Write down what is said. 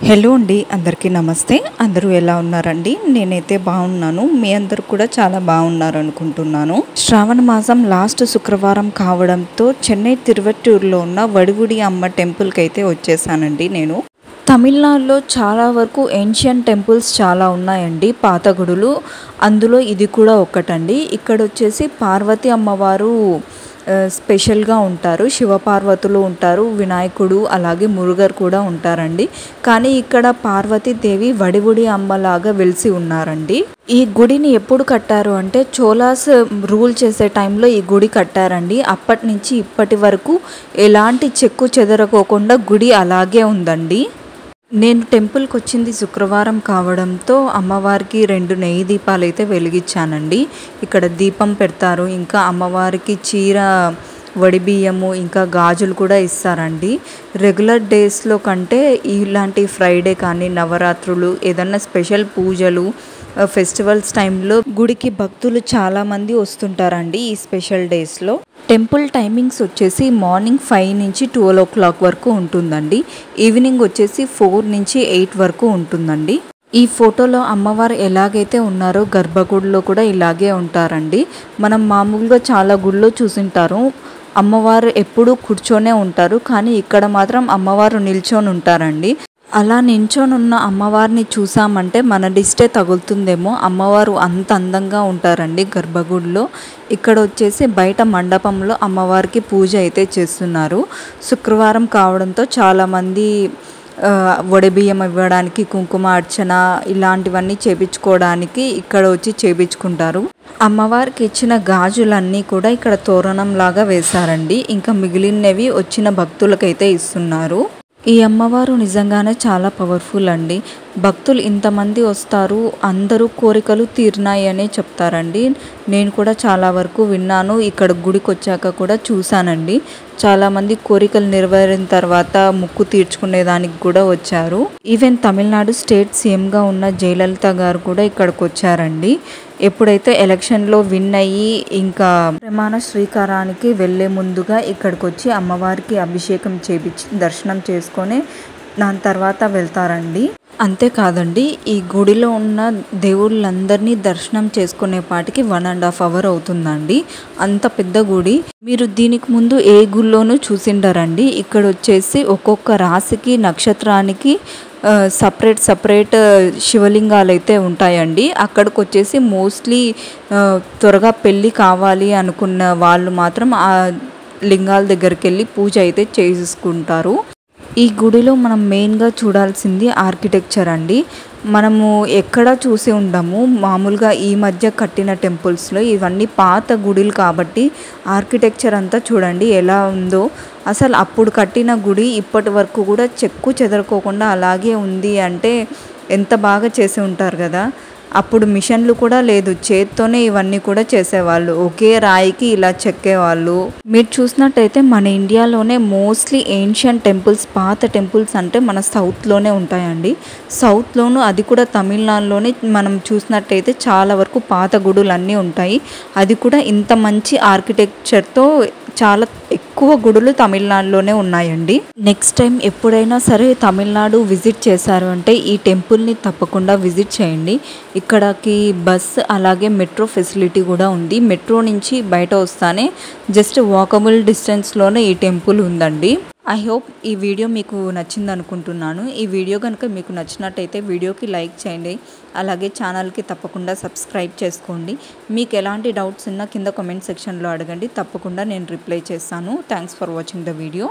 Hello అండి, అందరికీ నమస్తే. అందరూ ఎలా ఉన్నారండి? నేనైతే బాగున్నాను. మీ అందరూ కూడా చాలా బాగున్నారు అనుకుంటున్నాను. శ్రావణ మాసం లాస్ట్ శుక్రవారం కావడంతో చెన్నై తిరువట్టూరులో ఉన్న వడివుడి అమ్మ టెంపుల్కి అయితే వచ్చేసానండి నేను. తమిళనాడులో చాలా వరకు ఏన్షియంట్ టెంపుల్స్ చాలా ఉన్నాయండి, పాత గుడులు. అందులో ఇది కూడా ఒకటండి. ఇక్కడ వచ్చేసి పార్వతి అమ్మవారు స్పెషల్గా ఉంటారు. శివపార్వతులు ఉంటారు, వినాయకుడు అలాగే మురుగర్ కూడా ఉంటారండి. కానీ ఇక్కడ పార్వతీదేవి వడివుడి అమ్మలాగా వెలిసి ఉన్నారండి. ఈ గుడిని ఎప్పుడు కట్టారు అంటే చోళాస్ రూల్ చేసే టైంలో ఈ గుడి కట్టారండి. అప్పటి నుంచి ఇప్పటి వరకు ఎలాంటి చెక్కు చెదరకోకుండా గుడి అలాగే ఉందండి. నేను టెంపుల్కి వచ్చింది శుక్రవారం కావడంతో అమ్మవారికి 2 నెయ్యి దీపాలు అయితే వెలిగించానండి. ఇక్కడ దీపం పెడతారు, ఇంకా అమ్మవారికి చీర, వడిబియ్యము, ఇంకా గాజులు కూడా ఇస్తారండి. రెగ్యులర్ డేస్లో కంటే ఇలాంటి ఫ్రైడే కానీ నవరాత్రులు ఏదన్నా స్పెషల్ పూజలు ఫెస్టివల్స్ టైంలో గుడికి భక్తులు చాలామంది వస్తుంటారండి. ఈ స్పెషల్ డేస్లో టెంపుల్ టైమింగ్స్ వచ్చేసి మార్నింగ్ 5 నుంచి 12 o'clock వరకు ఉంటుందండి. ఈవినింగ్ వచ్చేసి 4 నుంచి 8 వరకు ఉంటుందండి. ఈ ఫోటోలో అమ్మవారు ఎలాగైతే ఉన్నారో గర్భగుడిలో కూడా ఇలాగే ఉంటారండి. మనం మామూలుగా చాలా గుడిలో చూసింటారు, అమ్మవారు ఎప్పుడూ కూర్చొనే ఉంటారు, కానీ ఇక్కడ మాత్రం అమ్మవారు నిల్చొని ఉంటారండి. అలా నించొని ఉన్న అమ్మవారిని చూసామంటే మన దిష్టే తగులుతుందేమో, అమ్మవారు అంత అందంగా ఉంటారండి గర్భగుడిలో. ఇక్కడ వచ్చేసి బయట మండపంలో అమ్మవారికి పూజ అయితే చేస్తున్నారు. శుక్రవారం కావడంతో చాలామంది వడిబియ్యం ఇవ్వడానికి, కుంకుమ అర్చన ఇలాంటివన్నీ చేపించుకోవడానికి ఇక్కడ వచ్చి చేపించుకుంటారు. అమ్మవారికి ఇచ్చిన గాజులన్నీ కూడా ఇక్కడ తోరణం లాగా వేశారండి. ఇంకా మిగిలినవి వచ్చిన భక్తులకైతే ఇస్తున్నారు. ఈ అమ్మవారు నిజంగానే చాలా పవర్ఫుల్ అండి. భక్తులు ఇంతమంది వస్తారు, అందరూ కోరికలు తీరినాయి అనే చెప్తారండి. నేను కూడా చాలా వరకు విన్నాను, ఇక్కడ గుడికి వచ్చాక కూడా చూశానండి. చాలామంది కోరికలు నెరవేరిన తర్వాత ముక్కు తీర్చుకునేదానికి కూడా వచ్చారు. ఈవెన్ తమిళనాడు స్టేట్ సీఎంగా ఉన్న జయలలిత గారు కూడా ఇక్కడికి వచ్చారండి. ఎప్పుడైతే ఎలక్షన్లో విన్ అయ్యి ఇంకా ప్రమాణ స్వీకారానికి వెళ్ళే ముందుగా ఇక్కడికి వచ్చి అమ్మవారికి అభిషేకం చేపించి దర్శనం చేసుకొని దాని తర్వాత వెళ్తారండి. అంతేకాదండి, ఈ గుడిలో ఉన్న దేవుళ్ళందరినీ దర్శనం చేసుకునేపాటికి 1.5 hours అవుతుందండి. అంత పెద్ద గుడి. మీరు దీనికి ముందు ఏ గుడిలోనూ చూసిండరండి. ఇక్కడ వచ్చేసి ఒక్కొక్క రాశికి నక్షత్రానికి సపరేట్ శివలింగాలు అయితే ఉంటాయండి. అక్కడికి వచ్చేసి మోస్ట్లీ త్వరగా పెళ్ళి కావాలి అనుకున్న వాళ్ళు మాత్రం ఆ లింగాల దగ్గరికి వెళ్ళి పూజ అయితే చేసుకుంటారు. ఈ గుడిలో మనం మెయిన్గా చూడాల్సింది ఆర్కిటెక్చర్ అండి. మనము ఎక్కడ చూసి ఉండము, మామూలుగా ఈ మధ్య కట్టిన టెంపుల్స్లో. ఇవన్నీ పాత గుడులు కాబట్టి ఆర్కిటెక్చర్ అంతా చూడండి ఎలా ఉందో. అసలు అప్పుడు కట్టిన గుడి ఇప్పటి వరకు కూడా చెక్కు చెదరకోకుండా అలాగే ఉంది అంటే ఎంత బాగా చేసి ఉంటారు కదా. అప్పుడు మిషన్లు కూడా లేదు, చేత్తోనే ఇవన్నీ కూడా చేసేవాళ్ళు. ఒకే రాయికి ఇలా చెక్కేవాళ్ళు. మీరు చూసినట్టయితే మన ఇండియాలోనే మోస్ట్లీ ఏన్షియంట్ టెంపుల్స్, పాత టెంపుల్స్ అంటే మన సౌత్లోనే ఉంటాయండి. సౌత్లోనూ, అది కూడా తమిళనాడులోనే మనం చూసినట్టయితే చాలా వరకు పాత గుడులు అన్నీ ఉంటాయి. అది కూడా ఇంత మంచి ఆర్కిటెక్చర్తో చాలా ఎక్కువ గుడులు తమిళనాడులోనే ఉన్నాయండి. నెక్స్ట్ టైం ఎప్పుడైనా సరే తమిళనాడు విజిట్ చేశారు అంటే ఈ టెంపుల్ని తప్పకుండా విజిట్ చేయండి. ఇక్కడికి బస్ అలాగే మెట్రో ఫెసిలిటీ కూడా ఉంది. మెట్రో నుంచి బయట వస్తానే జస్ట్ వాకబుల్ డిస్టెన్స్లోనే ఈ టెంపుల్ ఉందండి. ఐ హోప్ ఈ వీడియో మీకు నచ్చింది అనుకుంటున్నాను. ఈ వీడియో కనుక మీకు నచ్చినట్టయితే వీడియోకి లైక్ చేయండి, అలాగే ఛానల్కి తప్పకుండా సబ్స్క్రైబ్ చేసుకోండి. మీకు ఎలాంటి డౌట్స్ ఉన్నా కింద కామెంట్ సెక్షన్లో అడగండి, తప్పకుండా నేను రిప్లై చేస్తాను. Thanks for watching the video.